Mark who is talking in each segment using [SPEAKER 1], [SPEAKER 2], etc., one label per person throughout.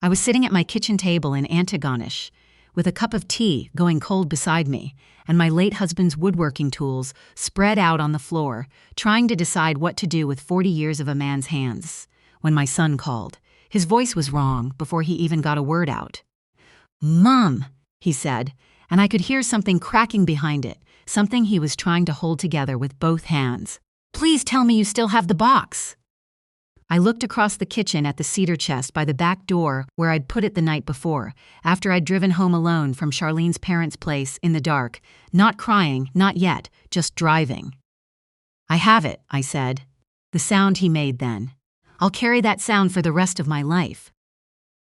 [SPEAKER 1] I was sitting at my kitchen table in Antigonish, with a cup of tea going cold beside me, and my late husband's woodworking tools spread out on the floor, trying to decide what to do with 40 years of a man's hands, when my son called. His voice was wrong before he even got a word out. "Mom," he said, and I could hear something cracking behind it, something he was trying to hold together with both hands. "Please tell me you still have the box." I looked across the kitchen at the cedar chest by the back door where I'd put it the night before, after I'd driven home alone from Charlene's parents' place in the dark, not crying, not yet, just driving. "I have it," I said. The sound he made then. "I'll carry that sound for the rest of my life."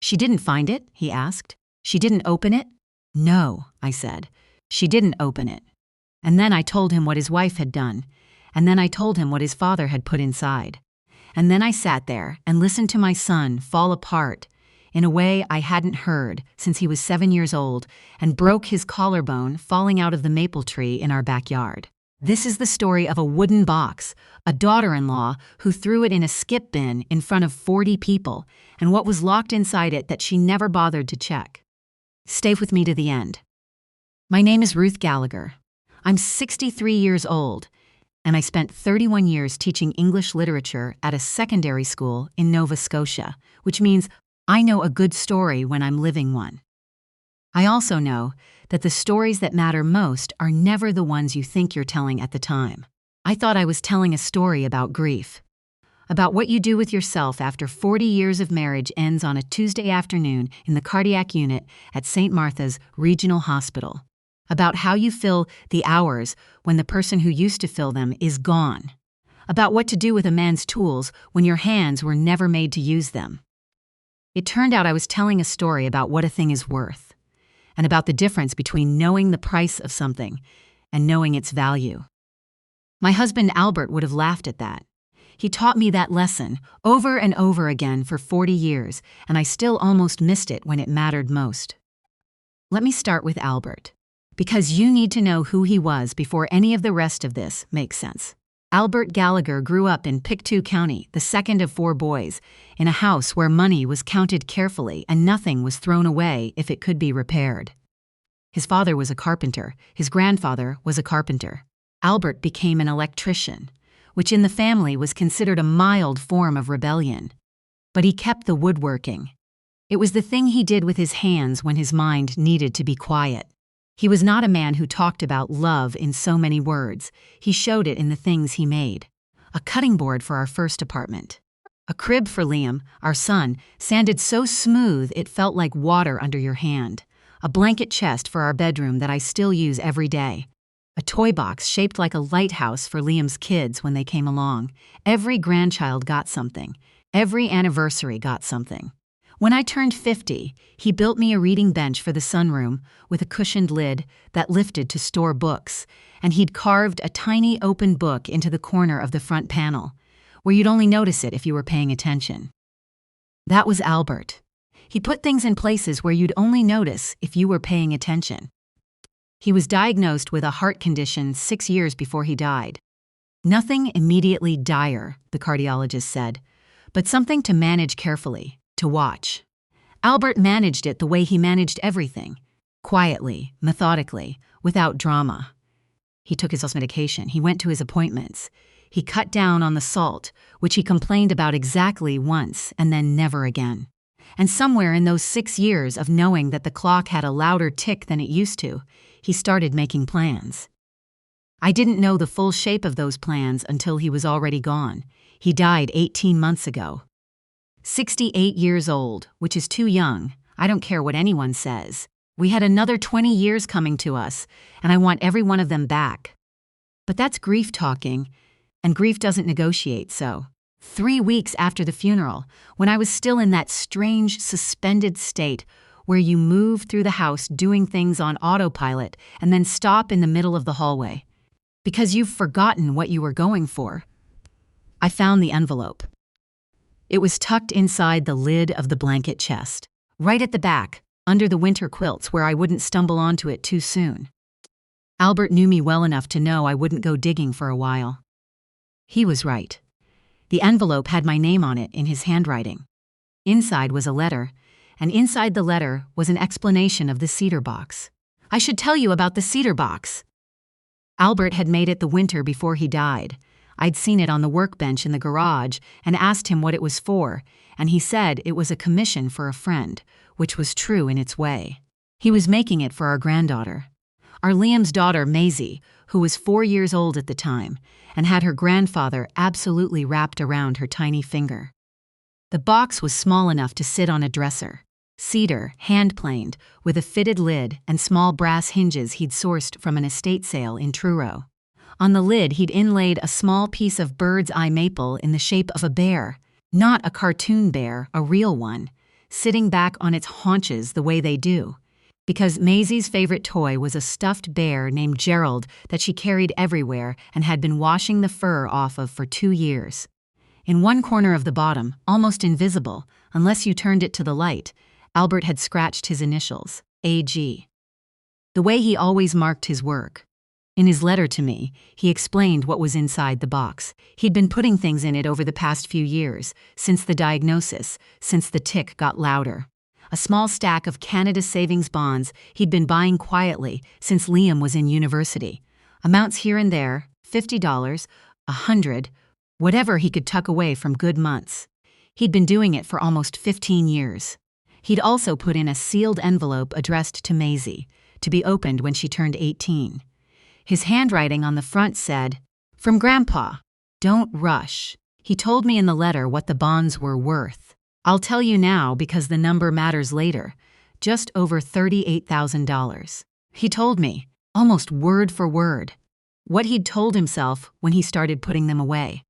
[SPEAKER 1] "She didn't find it?" he asked. "She didn't open it?" "No," I said. "She didn't open it." And then I told him what his wife had done, and then I told him what his father had put inside. And then I sat there and listened to my son fall apart in a way I hadn't heard since he was 7 years old and broke his collarbone falling out of the maple tree in our backyard. This is the story of a wooden box, a daughter-in-law who threw it in a skip bin in front of 40 people, and what was locked inside it that she never bothered to check. Stay with me to the end. My name is Ruth Gallagher. I'm 63 years old, and I spent 31 years teaching English literature at a secondary school in Nova Scotia, which means I know a good story when I'm living one. I also know that the stories that matter most are never the ones you think you're telling at the time. I thought I was telling a story about grief, about what you do with yourself after 40 years of marriage ends on a Tuesday afternoon in the cardiac unit at St. Martha's Regional Hospital. About how you fill the hours when the person who used to fill them is gone. About what to do with a man's tools when your hands were never made to use them. It turned out I was telling a story about what a thing is worth, and about the difference between knowing the price of something and knowing its value. My husband Albert would have laughed at that. He taught me that lesson over and over again for 40 years, and I still almost missed it when it mattered most. Let me start with Albert, because you need to know who he was before any of the rest of this makes sense. Albert Gallagher grew up in Pictou County, the second of 4 boys, in a house where money was counted carefully and nothing was thrown away if it could be repaired. His father was a carpenter. His grandfather was a carpenter. Albert became an electrician, which in the family was considered a mild form of rebellion. But he kept the woodworking. It was the thing he did with his hands when his mind needed to be quiet. He was not a man who talked about love in so many words. He showed it in the things he made. A cutting board for our first apartment. A crib for Liam, our son, sanded so smooth it felt like water under your hand. A blanket chest for our bedroom that I still use every day. A toy box shaped like a lighthouse for Liam's kids when they came along. Every grandchild got something. Every anniversary got something. When I turned 50, he built me a reading bench for the sunroom with a cushioned lid that lifted to store books, and he'd carved a tiny open book into the corner of the front panel, where you'd only notice it if you were paying attention. That was Albert. He put things in places where you'd only notice if you were paying attention. He was diagnosed with a heart condition 6 years before he died. Nothing immediately dire, the cardiologist said, but something to manage carefully. To watch. Albert managed it the way he managed everything, quietly, methodically, without drama. He took his medication, he went to his appointments. He cut down on the salt, which he complained about exactly once and then never again. And somewhere in those 6 years of knowing that the clock had a louder tick than it used to, he started making plans. I didn't know the full shape of those plans until he was already gone. He died 18 months ago. 68 years old, which is too young. I don't care what anyone says. We had another 20 years coming to us, and I want every one of them back. But that's grief talking, and grief doesn't negotiate, so. 3 weeks after the funeral, when I was still in that strange, suspended state where you move through the house doing things on autopilot and then stop in the middle of the hallway, because you've forgotten what you were going for, I found the envelope. It was tucked inside the lid of the blanket chest, right at the back, under the winter quilts where I wouldn't stumble onto it too soon. Albert knew me well enough to know I wouldn't go digging for a while. He was right. The envelope had my name on it in his handwriting. Inside was a letter, and inside the letter was an explanation of the cedar box. "I should tell you about the cedar box." Albert had made it the winter before he died. I'd seen it on the workbench in the garage and asked him what it was for, and he said it was a commission for a friend, which was true in its way. He was making it for our granddaughter. Our Liam's daughter, Maisie, who was 4 years old at the time, and had her grandfather absolutely wrapped around her tiny finger. The box was small enough to sit on a dresser. Cedar, hand-planed, with a fitted lid and small brass hinges he'd sourced from an estate sale in Truro. On the lid he'd inlaid a small piece of bird's eye maple in the shape of a bear, not a cartoon bear, a real one, sitting back on its haunches the way they do. Because Maisie's favorite toy was a stuffed bear named Gerald that she carried everywhere and had been washing the fur off of for 2 years. In one corner of the bottom, almost invisible, unless you turned it to the light, Albert had scratched his initials, AG. The way he always marked his work. In his letter to me, he explained what was inside the box. He'd been putting things in it over the past few years, since the diagnosis, since the tick got louder. A small stack of Canada savings bonds he'd been buying quietly since Liam was in university. Amounts here and there, $50, $100, whatever he could tuck away from good months. He'd been doing it for almost 15 years. He'd also put in a sealed envelope addressed to Maisie, to be opened when she turned 18. His handwriting on the front said, "From Grandpa, don't rush." He told me in the letter what the bonds were worth. I'll tell you now because the number matters later. Just over $38,000. He told me, almost word for word, what he'd told himself when he started putting them away.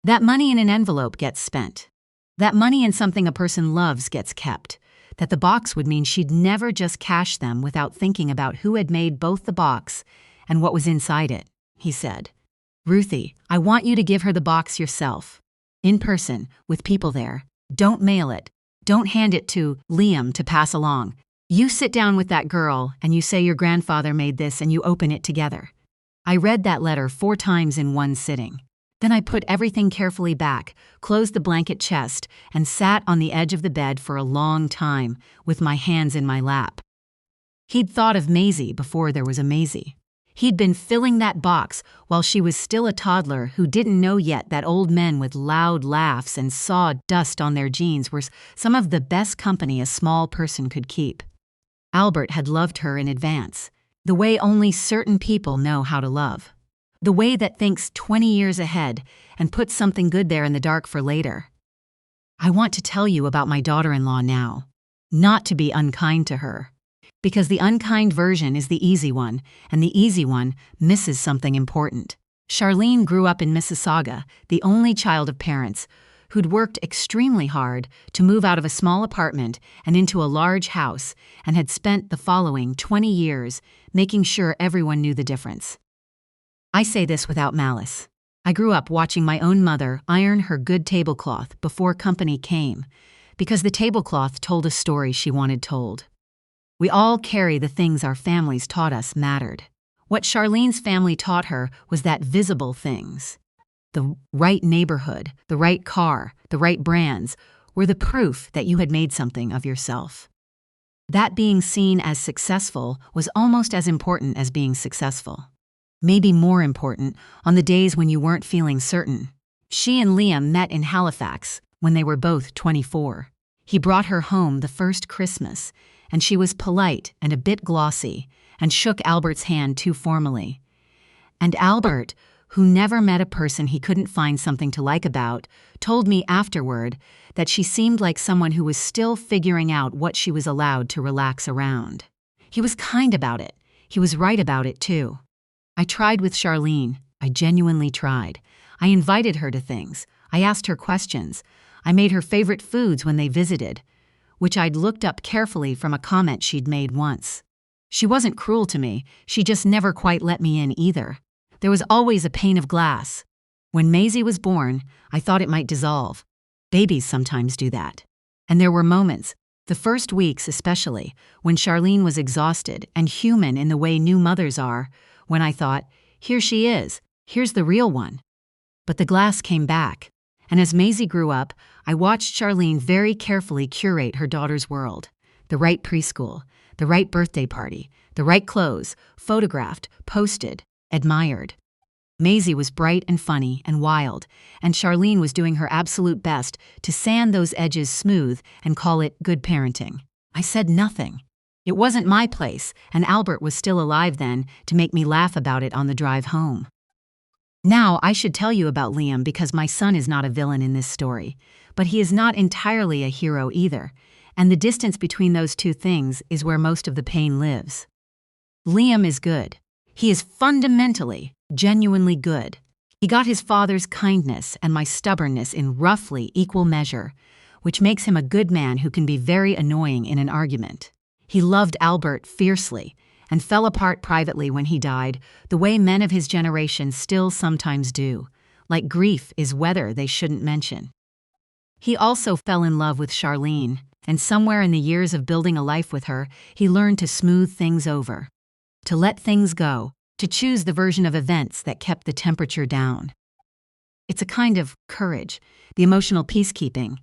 [SPEAKER 1] That money in an envelope gets spent. That money in something a person loves gets kept. That the box would mean she'd never just cash them without thinking about who had made both the box and what was inside it, he said. "Ruthie, I want you to give her the box yourself. In person, with people there. Don't mail it. Don't hand it to Liam to pass along. You sit down with that girl and you say your grandfather made this and you open it together." I read that letter 4 times in one sitting. Then I put everything carefully back, closed the blanket chest, and sat on the edge of the bed for a long time, with my hands in my lap. He'd thought of Maisie before there was a Maisie. He'd been filling that box while she was still a toddler who didn't know yet that old men with loud laughs and sawdust on their jeans were some of the best company a small person could keep. Albert had loved her in advance, the way only certain people know how to love. The way that thinks 20 years ahead and puts something good there in the dark for later. I want to tell you about my daughter-in-law now, not to be unkind to her. Because the unkind version is the easy one, and the easy one misses something important. Charlene grew up in Mississauga, the only child of parents who'd worked extremely hard to move out of a small apartment and into a large house and had spent the following 20 years making sure everyone knew the difference. I say this without malice. I grew up watching my own mother iron her good tablecloth before company came, because the tablecloth told a story she wanted told. We all carry the things our families taught us mattered. What Charlene's family taught her was that visible things, the right neighborhood, the right car, the right brands, were the proof that you had made something of yourself. That being seen as successful was almost as important as being successful. Maybe more important on the days when you weren't feeling certain. She and Liam met in Halifax when they were both 24. He brought her home the first Christmas, and she was polite and a bit glossy, and shook Albert's hand too formally. And Albert, who never met a person he couldn't find something to like about, told me afterward that she seemed like someone who was still figuring out what she was allowed to relax around. He was kind about it. He was right about it, too. I tried with Charlene. I genuinely tried. I invited her to things. I asked her questions. I made her favorite foods when they visited, which I'd looked up carefully from a comment she'd made once. She wasn't cruel to me, she just never quite let me in either. There was always a pane of glass. When Maisie was born, I thought it might dissolve. Babies sometimes do that. And there were moments, the first weeks especially, when Charlene was exhausted and human in the way new mothers are, when I thought, here she is, here's the real one. But the glass came back, And as Maisie grew up, I watched Charlene very carefully curate her daughter's world. The right preschool, the right birthday party, the right clothes, photographed, posted, admired. Maisie was bright and funny and wild, and Charlene was doing her absolute best to sand those edges smooth and call it good parenting. I said nothing. It wasn't my place, and Albert was still alive then to make me laugh about it on the drive home. Now, I should tell you about Liam because my son is not a villain in this story, but he is not entirely a hero either, and the distance between those two things is where most of the pain lives. Liam is good. He is fundamentally, genuinely good. He got his father's kindness and my stubbornness in roughly equal measure, which makes him a good man who can be very annoying in an argument. He loved Albert fiercely and fell apart privately when he died, the way men of his generation still sometimes do, like grief is weather they shouldn't mention. He also fell in love with Charlene, and somewhere in the years of building a life with her, he learned to smooth things over, to let things go, to choose the version of events that kept the temperature down. It's a kind of courage, the emotional peacekeeping.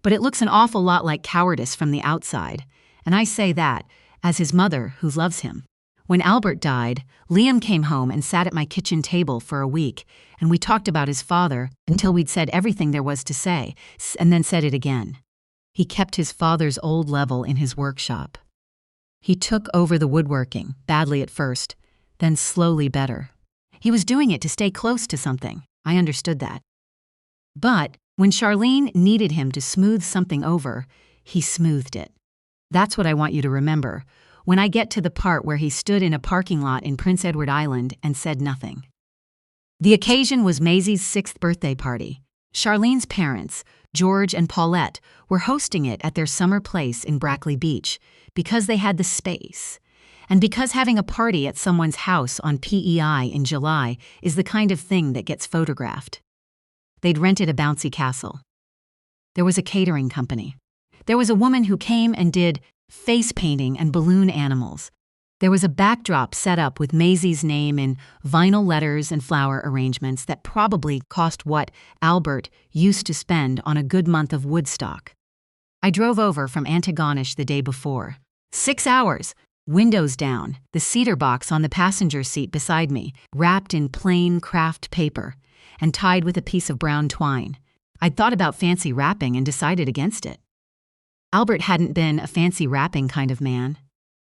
[SPEAKER 1] But it looks an awful lot like cowardice from the outside, and I say that as his mother who loves him. When Albert died, Liam came home and sat at my kitchen table for a week, and we talked about his father until we'd said everything there was to say, and then said it again. He kept his father's old level in his workshop. He took over the woodworking, badly at first, then slowly better. He was doing it to stay close to something. I understood that. But when Charlene needed him to smooth something over, he smoothed it. That's what I want you to remember when I get to the part where he stood in a parking lot in Prince Edward Island and said nothing. The occasion was Maisie's 6th birthday party. Charlene's parents, George and Paulette, were hosting it at their summer place in Brackley Beach because they had the space, and because having a party at someone's house on PEI in July is the kind of thing that gets photographed. They'd rented a bouncy castle. There was a catering company. There was a woman who came and did face painting and balloon animals. There was a backdrop set up with Maisie's name in vinyl letters and flower arrangements that probably cost what Albert used to spend on a good month of Woodstock. I drove over from Antigonish the day before. 6 hours, windows down, the cedar box on the passenger seat beside me, wrapped in plain craft paper and tied with a piece of brown twine. I'd thought about fancy wrapping and decided against it. Albert hadn't been a fancy wrapping kind of man.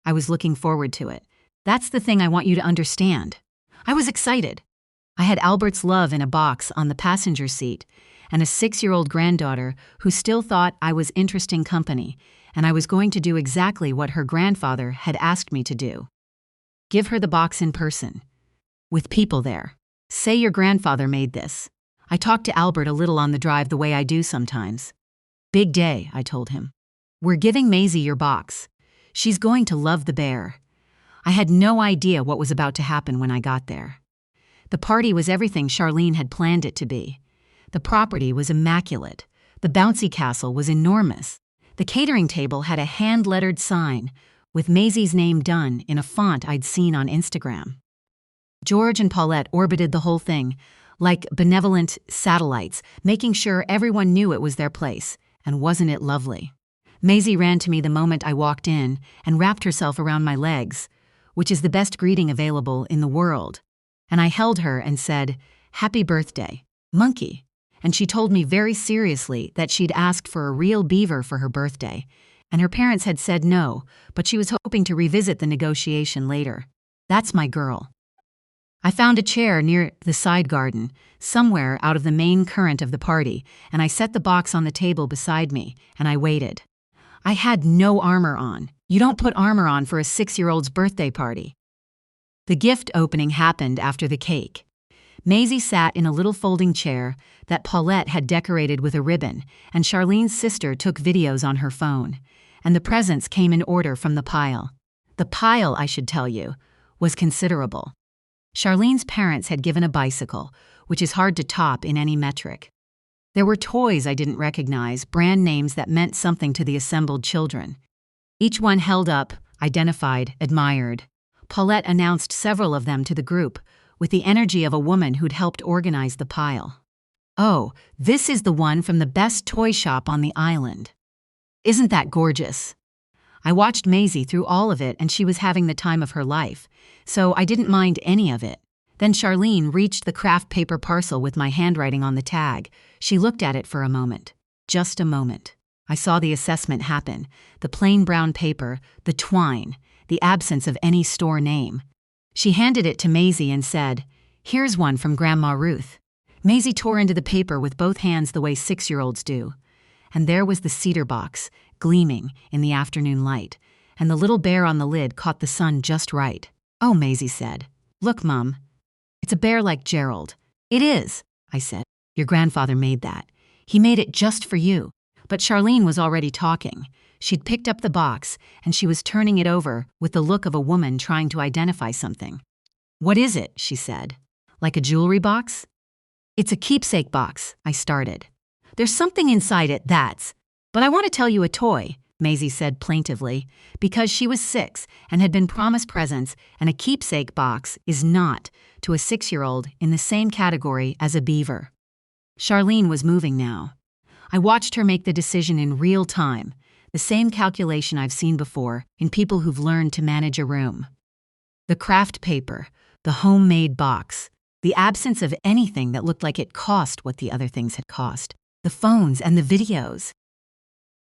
[SPEAKER 1] I was looking forward to it. That's the thing I want you to understand. I was excited. I had Albert's love in a box on the passenger seat and a 6-year-old granddaughter who still thought I was interesting company, and I was going to do exactly what her grandfather had asked me to do. Give her the box in person, with people there. Say your grandfather made this. I talked to Albert a little on the drive the way I do sometimes. Big day, I told him. We're giving Maisie your box. She's going to love the bear. I had no idea what was about to happen when I got there. The party was everything Charlene had planned it to be. The property was immaculate. The bouncy castle was enormous. The catering table had a hand-lettered sign with Maisie's name done in a font I'd seen on Instagram. George and Paulette orbited the whole thing, like benevolent satellites, making sure everyone knew it was their place. And wasn't it lovely? Maisie ran to me the moment I walked in and wrapped herself around my legs, which is the best greeting available in the world. And I held her and said, "Happy birthday, monkey." And she told me very seriously that she'd asked for a real beaver for her birthday, and her parents had said no, but she was hoping to revisit the negotiation later. That's my girl. I found a chair near the side garden, somewhere out of the main current of the party, and I set the box on the table beside me, and I waited. I had no armor on. You don't put armor on for a 6-year-old's birthday party. The gift opening happened after the cake. Maisie sat in a little folding chair that Paulette had decorated with a ribbon, and Charlene's sister took videos on her phone, and the presents came in order from the pile. The pile, I should tell you, was considerable. Charlene's parents had given a bicycle, which is hard to top in any metric. There were toys I didn't recognize, brand names that meant something to the assembled children. Each one held up, identified, admired. Paulette announced several of them to the group, with the energy of a woman who'd helped organize the pile. Oh, this is the one from the best toy shop on the island. Isn't that gorgeous? I watched Maisie through all of it and she was having the time of her life, so I didn't mind any of it. Then Charlene reached the craft paper parcel with my handwriting on the tag. She looked at it for a moment. Just a moment. I saw the assessment happen. The plain brown paper, the twine, the absence of any store name. She handed it to Maisie and said, "Here's one from Grandma Ruth." Maisie tore into the paper with both hands the way 6-year-olds do. And there was the cedar box, gleaming in the afternoon light, and the little bear on the lid caught the sun just right. "Oh," Maisie said. "Look, Mum. It's a bear like Gerald." "It is," I said. "Your grandfather made that. He made it just for you." But Charlene was already talking. She'd picked up the box, and she was turning it over with the look of a woman trying to identify something. "What is it?" she said. "Like a jewelry box?" "It's a keepsake box," I started. "There's something inside it that's—" "But I want to tell you a toy," Maisie said plaintively, because she was 6 and had been promised presents, and a keepsake box is not, to a 6-year-old, in the same category as a beaver. Charlene was moving now. I watched her make the decision in real time, the same calculation I've seen before in people who've learned to manage a room. The craft paper, the homemade box, the absence of anything that looked like it cost what the other things had cost, the phones and the videos.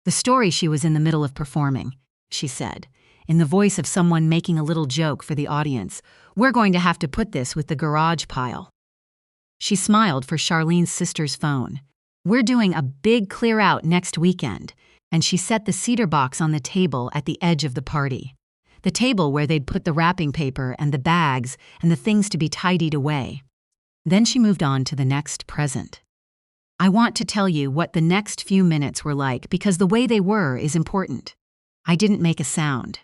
[SPEAKER 1] "The story she was in the middle of performing," she said, in the voice of someone making a little joke for the audience. "We're going to have to put this with the garage pile." She smiled for Charlene's sister's phone. "We're doing a big clear-out next weekend," and she set the cedar box on the table at the edge of the party. The table where they'd put the wrapping paper and the bags and the things to be tidied away. Then she moved on to the next present. I want to tell you what the next few minutes were like because the way they were is important. I didn't make a sound.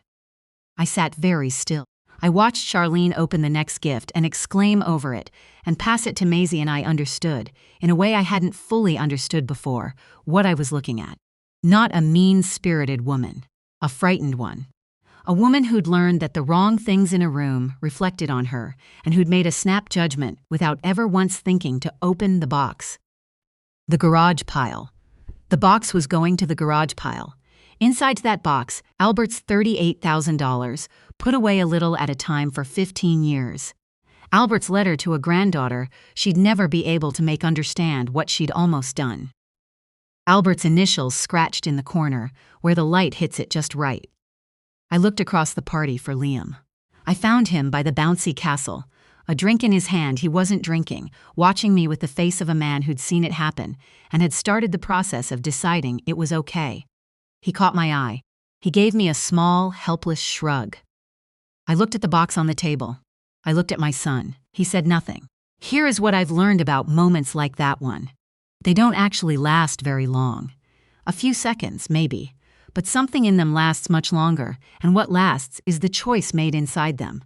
[SPEAKER 1] I sat very still. I watched Charlene open the next gift and exclaim over it and pass it to Maisie, and I understood, in a way I hadn't fully understood before, what I was looking at. Not a mean-spirited woman, a frightened one. A woman who'd learned that the wrong things in a room reflected on her and who'd made a snap judgment without ever once thinking to open the box. The garage pile. The box was going to the garage pile. Inside that box, Albert's $38,000, put away a little at a time for 15 years. Albert's letter to a granddaughter she'd never be able to make understand what she'd almost done. Albert's initials scratched in the corner, where the light hits it just right. I looked across the party for Liam. I found him by the bouncy castle, a drink in his hand he wasn't drinking, watching me with the face of a man who'd seen it happen and had started the process of deciding it was okay. He caught my eye. He gave me a small, helpless shrug. I looked at the box on the table. I looked at my son. He said nothing. Here is what I've learned about moments like that one. They don't actually last very long. A few seconds, maybe. But something in them lasts much longer, and what lasts is the choice made inside them,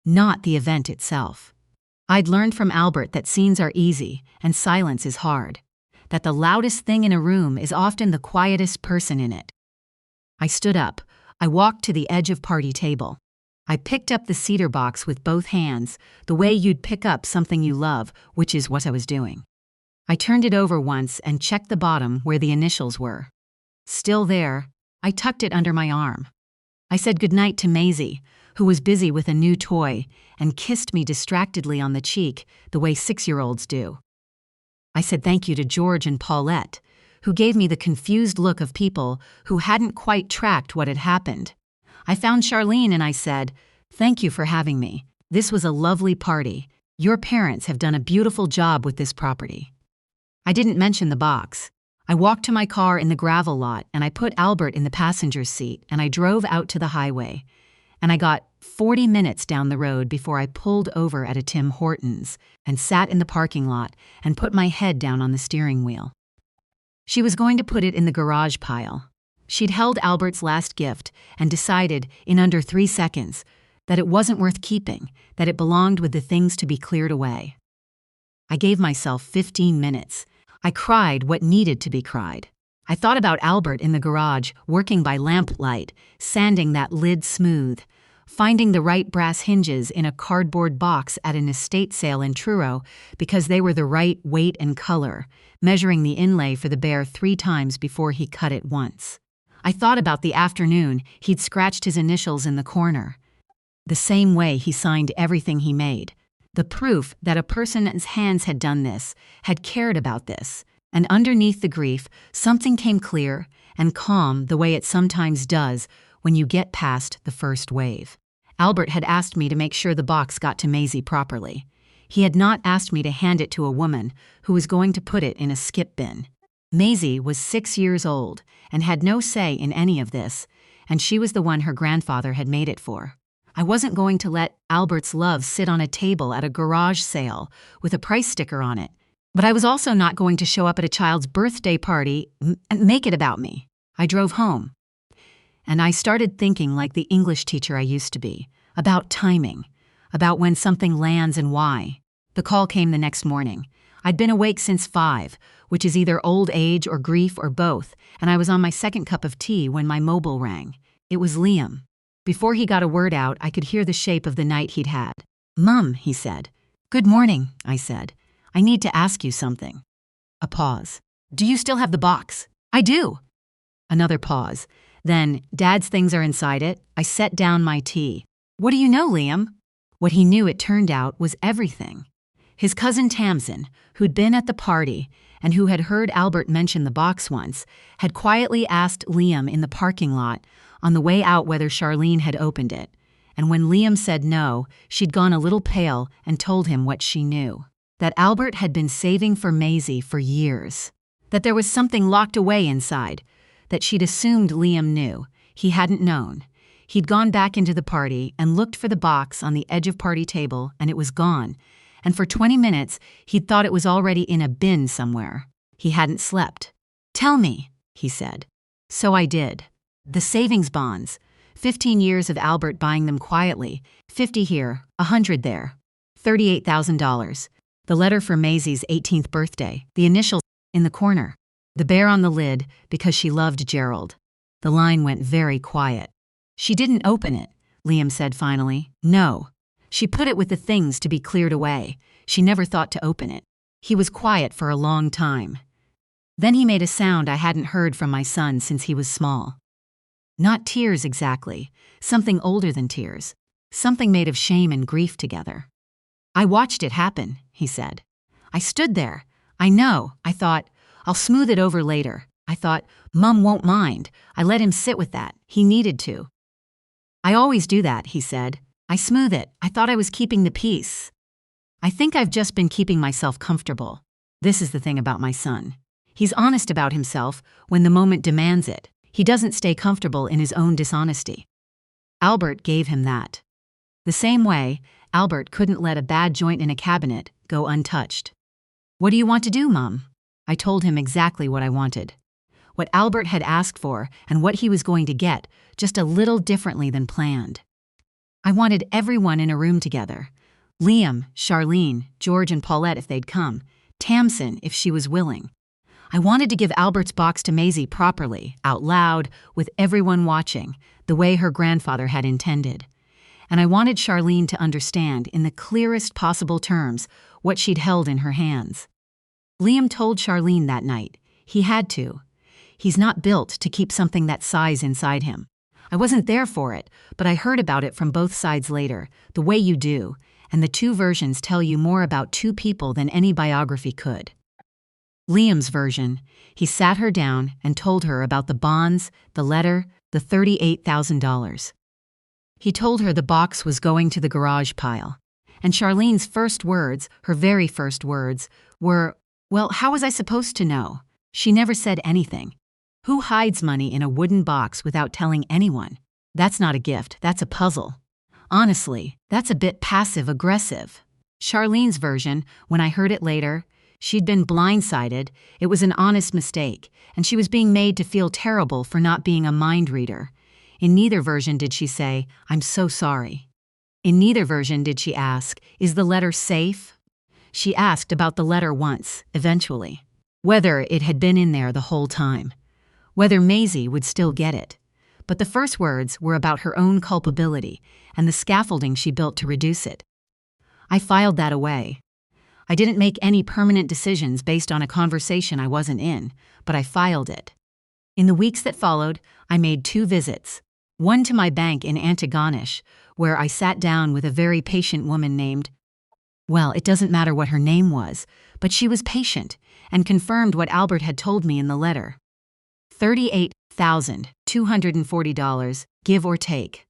[SPEAKER 1] not the event itself. I'd learned from Albert that scenes are easy and silence is hard, that the loudest thing in a room is often the quietest person in it. I stood up. I walked to the edge of party table. I picked up the cedar box with both hands, the way you'd pick up something you love, which is what I was doing. I turned it over once and checked the bottom where the initials were. Still there. I tucked it under my arm. I said goodnight to Maisie, who was busy with a new toy, and kissed me distractedly on the cheek, the way 6-year-olds do. I said thank you to George and Paulette, who gave me the confused look of people who hadn't quite tracked what had happened. I found Charlene and I said, "Thank you for having me. This was a lovely party. Your parents have done a beautiful job with this property." I didn't mention the box. I walked to my car in the gravel lot and I put Albert in the passenger seat and I drove out to the highway. And I got 40 minutes down the road before I pulled over at a Tim Hortons and sat in the parking lot and put my head down on the steering wheel. She was going to put it in the garage pile. She'd held Albert's last gift and decided, in under 3 seconds, that it wasn't worth keeping, that it belonged with the things to be cleared away. I gave myself 15 minutes. I cried what needed to be cried. I thought about Albert in the garage, working by lamplight, sanding that lid smooth, finding the right brass hinges in a cardboard box at an estate sale in Truro because they were the right weight and color, measuring the inlay for the bear 3 times before he cut it once. I thought about the afternoon he'd scratched his initials in the corner, the same way he signed everything he made. The proof that a person's hands had done this, had cared about this, and underneath the grief, something came clear and calm the way it sometimes does when you get past the first wave. Albert had asked me to make sure the box got to Maisie properly. He had not asked me to hand it to a woman who was going to put it in a skip bin. Maisie was 6 years old and had no say in any of this, and she was the one her grandfather had made it for. I wasn't going to let Albert's love sit on a table at a garage sale with a price sticker on it, but I was also not going to show up at a child's birthday party and make it about me. I drove home, and I started thinking like the English teacher I used to be, about timing, about when something lands and why. The call came the next morning. I'd been awake since 5, which is either old age or grief or both, and I was on my second cup of tea when my mobile rang. It was Liam. Before he got a word out, I could hear the shape of the night he'd had. "Mum," he said. "Good morning," I said. "I need to ask you something." A pause. "Do you still have the box?" "I do." Another pause. Then, "Dad's things are inside it." I set down my tea. "What do you know, Liam?" What he knew, it turned out, was everything. His cousin Tamsin, who'd been at the party and who had heard Albert mention the box once, had quietly asked Liam in the parking lot on the way out whether Charlene had opened it. And when Liam said no, she'd gone a little pale and told him what she knew. That Albert had been saving for Maisie for years. That there was something locked away inside. That she'd assumed Liam knew. He hadn't known. He'd gone back into the party and looked for the box on the edge of party table, and it was gone. And for 20 minutes, he'd thought it was already in a bin somewhere. He hadn't slept. "Tell me," he said. So I did. The savings bonds. 15 years of Albert buying them quietly. 50 here, 100 there. $38,000. The letter for Maisie's 18th birthday. The initials in the corner. The bear on the lid because she loved Gerald. The line went very quiet. "She didn't open it," Liam said finally. "No. She put it with the things to be cleared away. She never thought to open it." He was quiet for a long time. Then he made a sound I hadn't heard from my son since he was small. Not tears exactly, something older than tears. Something made of shame and grief together. "I watched it happen," he said. "I stood there. I know. I thought, I'll smooth it over later. I thought, Mum won't mind. I let him sit with that. He needed to. I always do that," he said. "I smooth it. I thought I was keeping the peace. I think I've just been keeping myself comfortable." This is the thing about my son. He's honest about himself when the moment demands it. He doesn't stay comfortable in his own dishonesty. Albert gave him that. The same way, Albert couldn't let a bad joint in a cabinet go untouched. "What do you want to do, Mum?" I told him exactly what I wanted. What Albert had asked for and what he was going to get, just a little differently than planned. I wanted everyone in a room together. Liam, Charlene, George and Paulette if they'd come, Tamsin if she was willing. I wanted to give Albert's box to Maisie properly, out loud, with everyone watching, the way her grandfather had intended. And I wanted Charlene to understand, in the clearest possible terms, what she'd held in her hands. Liam told Charlene that night. He had to. He's not built to keep something that size inside him. I wasn't there for it, but I heard about it from both sides later, the way you do, and the 2 versions tell you more about 2 people than any biography could. Liam's version, he sat her down and told her about the bonds, the letter, the $38,000. He told her the box was going to the garage pile. And Charlene's first words, her very first words, were, "Well, how was I supposed to know?" She never said anything. Who hides money in a wooden box without telling anyone? That's not a gift, that's a puzzle. Honestly, that's a bit passive-aggressive. Charlene's version, when I heard it later, she'd been blindsided, it was an honest mistake, and she was being made to feel terrible for not being a mind reader. In neither version did she say, "I'm so sorry." In neither version did she ask, "Is the letter safe?" She asked about the letter once, eventually. Whether it had been in there the whole time. Whether Maisie would still get it. but the first words were about her own culpability and the scaffolding she built to reduce it. I filed that away. I didn't make any permanent decisions based on a conversation I wasn't in, but I filed it. In the weeks that followed, I made 2 visits. One to my bank in Antigonish, where I sat down with a very patient woman named, well, it doesn't matter what her name was, but she was patient and confirmed what Albert had told me in the letter. $38,240, give or take.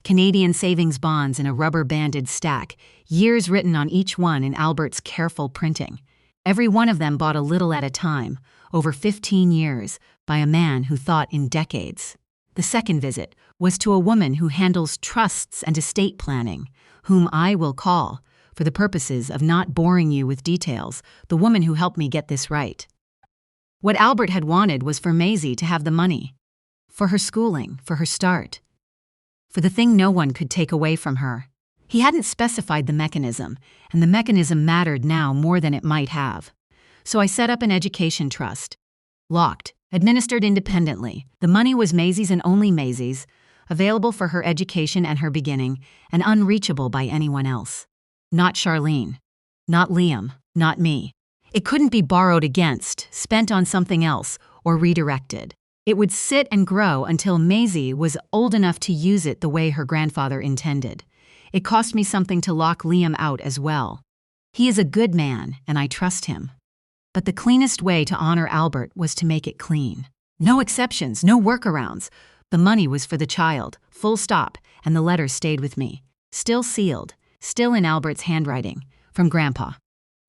[SPEAKER 1] Canadian savings bonds in a rubber-banded stack, years written on each one in Albert's careful printing. Every one of them bought a little at a time, over 15 years, by a man who thought in decades. The second visit was to a woman who handles trusts and estate planning, whom I will call, for the purposes of not boring you with details, the woman who helped me get this right. What Albert had wanted was for Maisie to have the money. For her schooling, for her start. For the thing no one could take away from her. He hadn't specified the mechanism, and the mechanism mattered now more than it might have. So I set up an education trust. Locked, administered independently. The money was Maisie's and only Maisie's, available for her education and her beginning, and unreachable by anyone else. Not Charlene. Not Liam. Not me. It couldn't be borrowed against, spent on something else, or redirected. It would sit and grow until Maisie was old enough to use it the way her grandfather intended. It cost me something to lock Liam out as well. He is a good man, and I trust him. But the cleanest way to honor Albert was to make it clean. No exceptions, no workarounds. The money was for the child, full stop, and the letter stayed with me. Still sealed, still in Albert's handwriting, from Grandpa.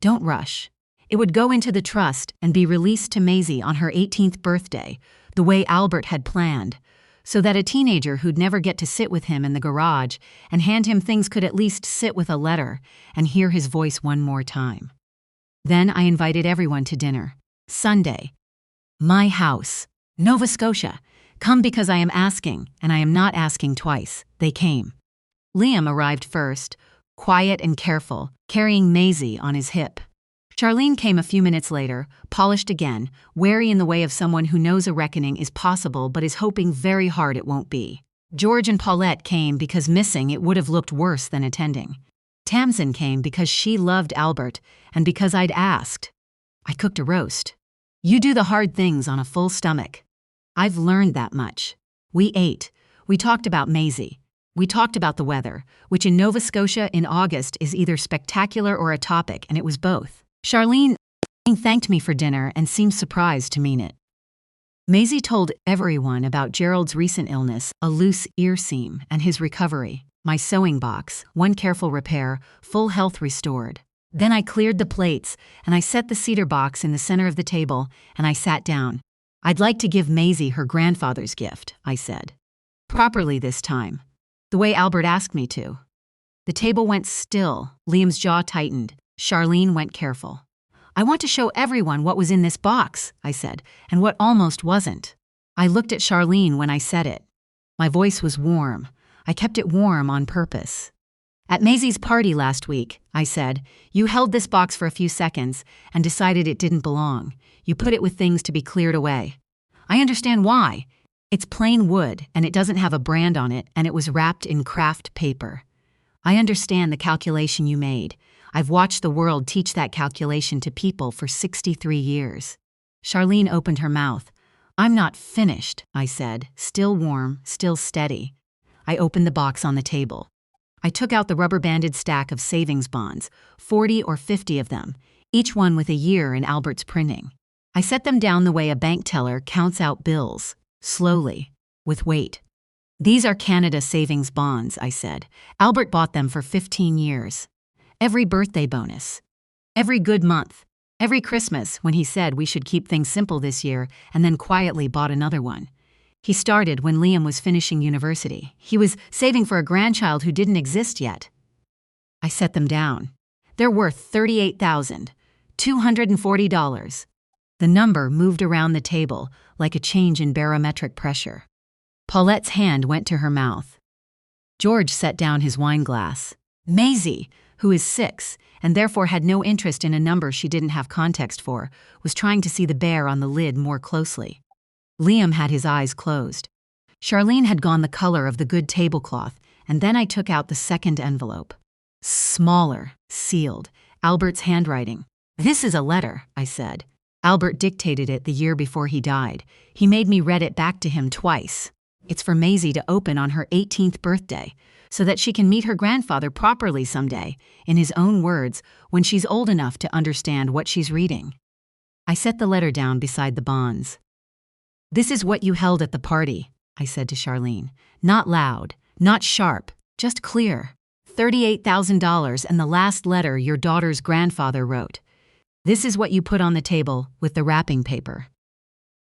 [SPEAKER 1] Don't rush. It would go into the trust and be released to Maisie on her 18th birthday, the way Albert had planned, so that a teenager who'd never get to sit with him in the garage and hand him things could at least sit with a letter and hear his voice one more time. Then I invited everyone to dinner. Sunday. My house. Nova Scotia. Come because I am asking, and I am not asking twice. They came. Liam arrived first, quiet and careful, carrying Maisie on his hip. Charlene came a few minutes later, polished again, wary in the way of someone who knows a reckoning is possible but is hoping very hard it won't be. George and Paulette came because missing it would have looked worse than attending. Tamsin came because she loved Albert and because I'd asked. I cooked a roast. You do the hard things on a full stomach. I've learned that much. We ate. We talked about Maisie. We talked about the weather, which in Nova Scotia in August is either spectacular or a topic, and it was both. Charlene thanked me for dinner and seemed surprised to mean it. Maisie told everyone about Gerald's recent illness, a loose ear seam, and his recovery. My sewing box, one careful repair, full health restored. Then I cleared the plates, and I set the cedar box in the center of the table, and I sat down. I'd like to give Maisie her grandfather's gift, I said. Properly this time. The way Albert asked me to. The table went still, Liam's jaw tightened. Charlene went careful. I want to show everyone what was in this box, I said, and what almost wasn't. I looked at Charlene when I said it. My voice was warm. I kept it warm on purpose. At Maisie's party last week, I said, you held this box for a few seconds and decided it didn't belong. You put it with things to be cleared away. I understand why. It's plain wood, and it doesn't have a brand on it, and it was wrapped in craft paper. I understand the calculation you made. I've watched the world teach that calculation to people for 63 years. Charlene opened her mouth. I'm not finished, I said, still warm, still steady. I opened the box on the table. I took out the rubber-banded stack of savings bonds, 40 or 50 of them, each one with a year in Albert's printing. I set them down the way a bank teller counts out bills, slowly, with weight. These are Canada savings bonds, I said. Albert bought them for 15 years. Every birthday bonus. Every good month. Every Christmas when he said we should keep things simple this year and then quietly bought another one. He started when Liam was finishing university. He was saving for a grandchild who didn't exist yet. I set them down. They're worth $38,240. The number moved around the table like a change in barometric pressure. Paulette's hand went to her mouth. George set down his wine glass. Maisie, who is 6 and therefore had no interest in a number she didn't have context for, was trying to see the bear on the lid more closely. Liam had his eyes closed. Charlene had gone the color of the good tablecloth, and then I took out the second envelope. Smaller, sealed, Albert's handwriting. "This is a letter," I said. Albert dictated it the year before he died. He made me read it back to him twice. "It's for Maisie to open on her 18th birthday, so that she can meet her grandfather properly someday, in his own words, when she's old enough to understand what she's reading." I set the letter down beside the bonds. "This is what you held at the party," I said to Charlene. "Not loud, not sharp, just clear. $38,000 and the last letter your daughter's grandfather wrote. This is what you put on the table with the wrapping paper."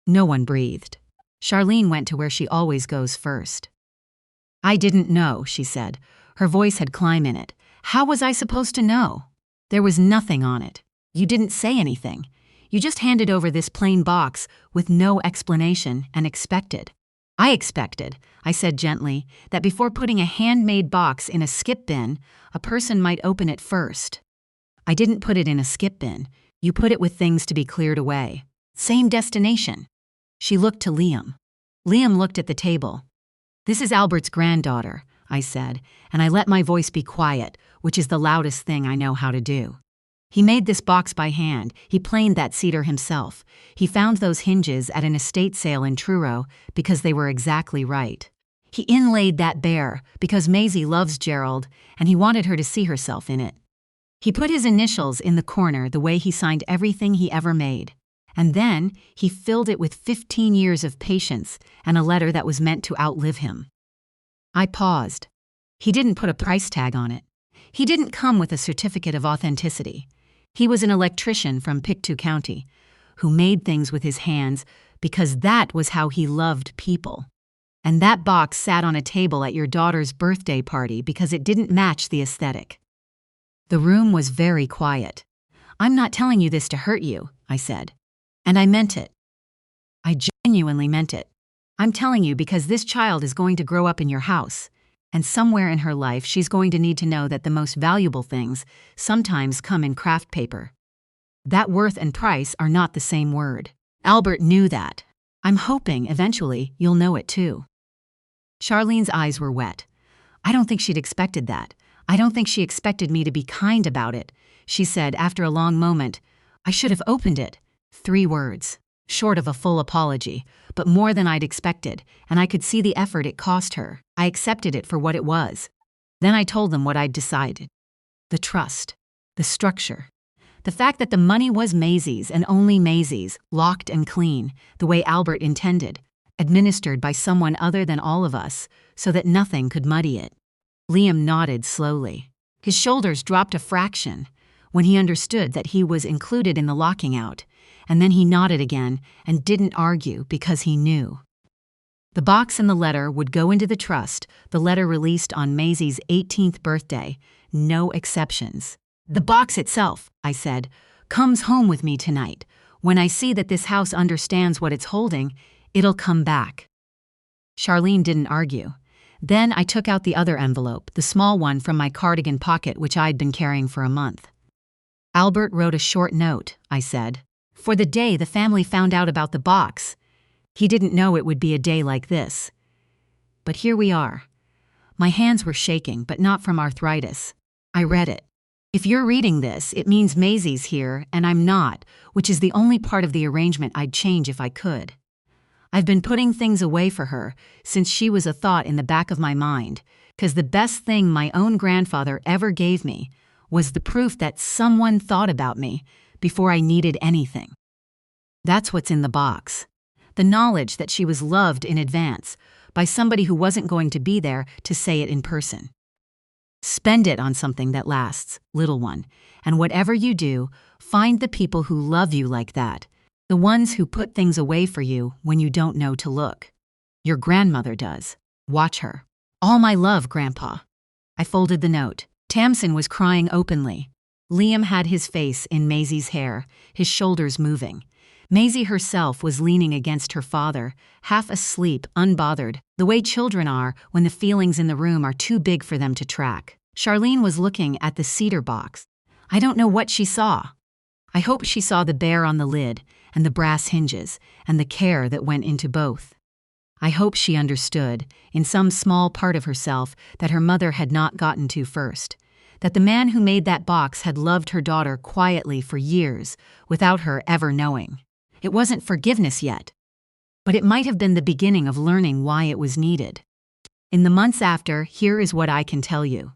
[SPEAKER 1] No one breathed. Charlene went to where she always goes first. "I didn't know," she said. Her voice had climb in it. "How was I supposed to know? There was nothing on it. You didn't say anything. You just handed over this plain box with no explanation and expected." "I expected," I said gently, "that before putting a handmade box in a skip bin, a person might open it first." "I didn't put it in a skip bin. You put it with things to be cleared away. Same destination." She looked to Liam. Liam looked at the table. "This is Albert's granddaughter," I said, and I let my voice be quiet, which is the loudest thing I know how to do. "He made this box by hand. He planed that cedar himself. He found those hinges at an estate sale in Truro because they were exactly right. He inlaid that bear because Maisie loves Gerald and he wanted her to see herself in it. He put his initials in the corner the way he signed everything he ever made. And then he filled it with 15 years of patience and a letter that was meant to outlive him." I paused. "He didn't put a price tag on it. He didn't come with a certificate of authenticity. He was an electrician from Pictou County who made things with his hands because that was how he loved people. And that box sat on a table at your daughter's birthday party because it didn't match the aesthetic." The room was very quiet. "I'm not telling you this to hurt you," I said. And I meant it. I genuinely meant it. "I'm telling you because this child is going to grow up in your house, and somewhere in her life she's going to need to know that the most valuable things sometimes come in craft paper. That worth and price are not the same word. Albert knew that. I'm hoping eventually you'll know it too." Charlene's eyes were wet. "I don't think she'd expected that. I don't think she expected me to be kind about it," she said after a long moment. "I should have opened it." 3 words, short of a full apology, but more than I'd expected, and I could see the effort it cost her. I accepted it for what it was. Then I told them what I'd decided. The trust, the structure, the fact that the money was Maisie's and only Maisie's, locked and clean, the way Albert intended, administered by someone other than all of us, so that nothing could muddy it. Liam nodded slowly. His shoulders dropped a fraction when he understood that he was included in the locking out, and then he nodded again and didn't argue because he knew. The box and the letter would go into the trust, the letter released on Maisie's 18th birthday, no exceptions. "The box itself," I said, "comes home with me tonight. When I see that this house understands what it's holding, it'll come back." Charlene didn't argue. Then I took out the other envelope, the small one from my cardigan pocket which I'd been carrying for a month. "Albert wrote a short note," I said, "for the day the family found out about the box. He didn't know it would be a day like this. But here we are." My hands were shaking, but not from arthritis. I read it. "If you're reading this, it means Maisie's here and I'm not, which is the only part of the arrangement I'd change if I could. I've been putting things away for her since she was a thought in the back of my mind, 'cause the best thing my own grandfather ever gave me was the proof that someone thought about me before I needed anything. That's what's in the box. The knowledge that she was loved in advance by somebody who wasn't going to be there to say it in person. Spend it on something that lasts, little one, and whatever you do, find the people who love you like that, the ones who put things away for you when you don't know to look. Your grandmother does. Watch her. All my love, Grandpa." I folded the note. Tamsin was crying openly. Liam had his face in Maisie's hair, his shoulders moving. Maisie herself was leaning against her father, half asleep, unbothered, the way children are when the feelings in the room are too big for them to track. Charlene was looking at the cedar box. I don't know what she saw. I hope she saw the bear on the lid and the brass hinges and the care that went into both. I hope she understood, in some small part of herself, that her mother had not gotten to first. That the man who made that box had loved her daughter quietly for years, without her ever knowing. It wasn't forgiveness yet, but it might have been the beginning of learning why it was needed. In the months after, here is what I can tell you.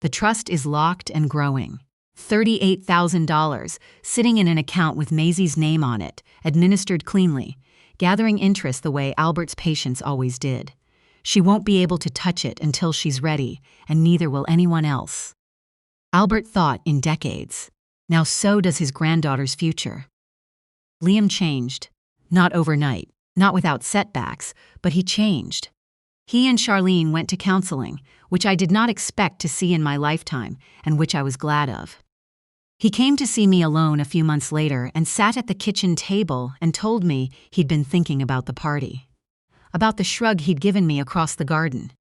[SPEAKER 1] The trust is locked and growing. $38,000, sitting in an account with Maisie's name on it, administered cleanly, gathering interest the way Albert's patients always did. She won't be able to touch it until she's ready, and neither will anyone else. Albert thought in decades. Now so does his granddaughter's future. Liam changed. Not overnight, not without setbacks, but he changed. He and Charlene went to counseling, which I did not expect to see in my lifetime, and which I was glad of. He came to see me alone a few months later and sat at the kitchen table and told me he'd been thinking about the party. About the shrug he'd given me across the garden.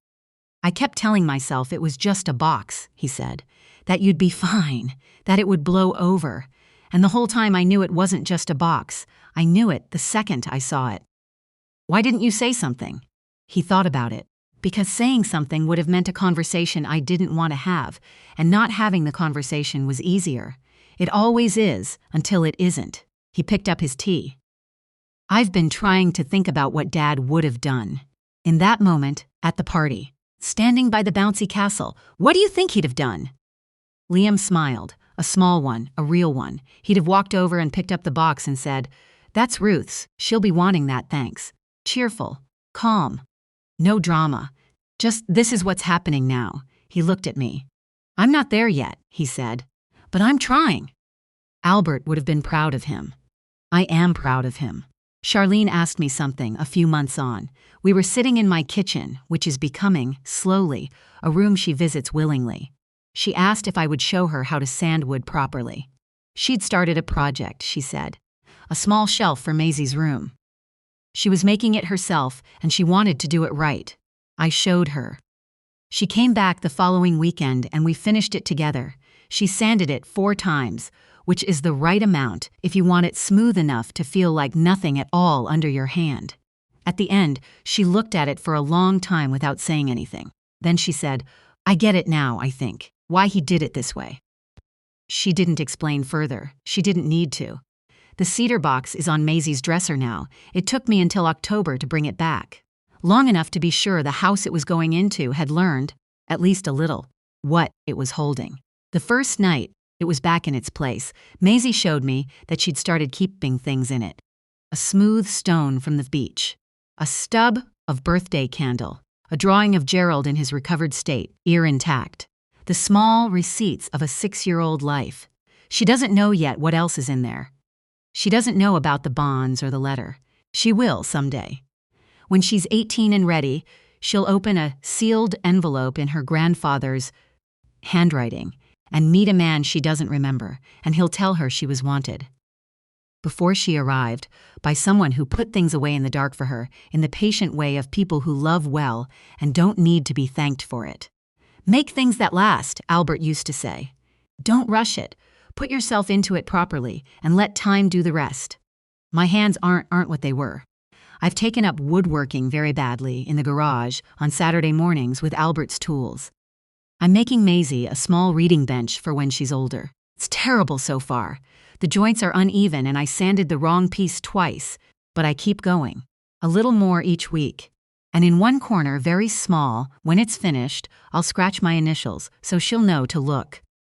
[SPEAKER 1] I kept telling myself it was just a box, he said, that you'd be fine, that it would blow over, and the whole time I knew it wasn't just a box. I knew it the second I saw it. Why didn't you say something? He thought about it. Because saying something would have meant a conversation I didn't want to have, and not having the conversation was easier. It always is, until it isn't. He picked up his tea. I've been trying to think about what Dad would have done. In that moment, at the party, standing by the bouncy castle, what do you think he'd have done? Liam smiled, a small one, a real one. He'd have walked over and picked up the box and said, "That's Ruth's, she'll be wanting that, thanks." Cheerful, calm. No drama. Just, this is what's happening now. He looked at me. I'm not there yet, he said. But I'm trying. Albert would have been proud of him. I am proud of him. Charlene asked me something a few months on. We were sitting in my kitchen, which is becoming, slowly, a room she visits willingly. She asked if I would show her how to sand wood properly. She'd started a project, she said. A small shelf for Maisie's room. She was making it herself, and she wanted to do it right. I showed her. She came back the following weekend, and we finished it together. She sanded it 4 times, which is the right amount if you want it smooth enough to feel like nothing at all under your hand. At the end, she looked at it for a long time without saying anything. Then she said, "I get it now, I think, why he did it this way." She didn't explain further. She didn't need to. The cedar box is on Maisie's dresser now. It took me until October to bring it back. Long enough to be sure the house it was going into had learned, at least a little, what it was holding. The first night it was back in its place, Maisie showed me that she'd started keeping things in it. A smooth stone from the beach. A stub of birthday candle. A drawing of Gerald in his recovered state, ear intact. The small receipts of a 6-year-old life. She doesn't know yet what else is in there. She doesn't know about the bonds or the letter. She will someday. When she's 18 and ready, she'll open a sealed envelope in her grandfather's handwriting and meet a man she doesn't remember, and he'll tell her she was wanted. Before she arrived, by someone who put things away in the dark for her, in the patient way of people who love well and don't need to be thanked for it. Make things that last, Albert used to say. Don't rush it. Put yourself into it properly and let time do the rest. My hands aren't what they were. I've taken up woodworking very badly in the garage on Saturday mornings with Albert's tools. I'm making Maisie a small reading bench for when she's older. It's terrible so far. The joints are uneven and I sanded the wrong piece twice, but I keep going. A little more each week. And in one corner, very small, when it's finished, I'll scratch my initials so she'll know to look.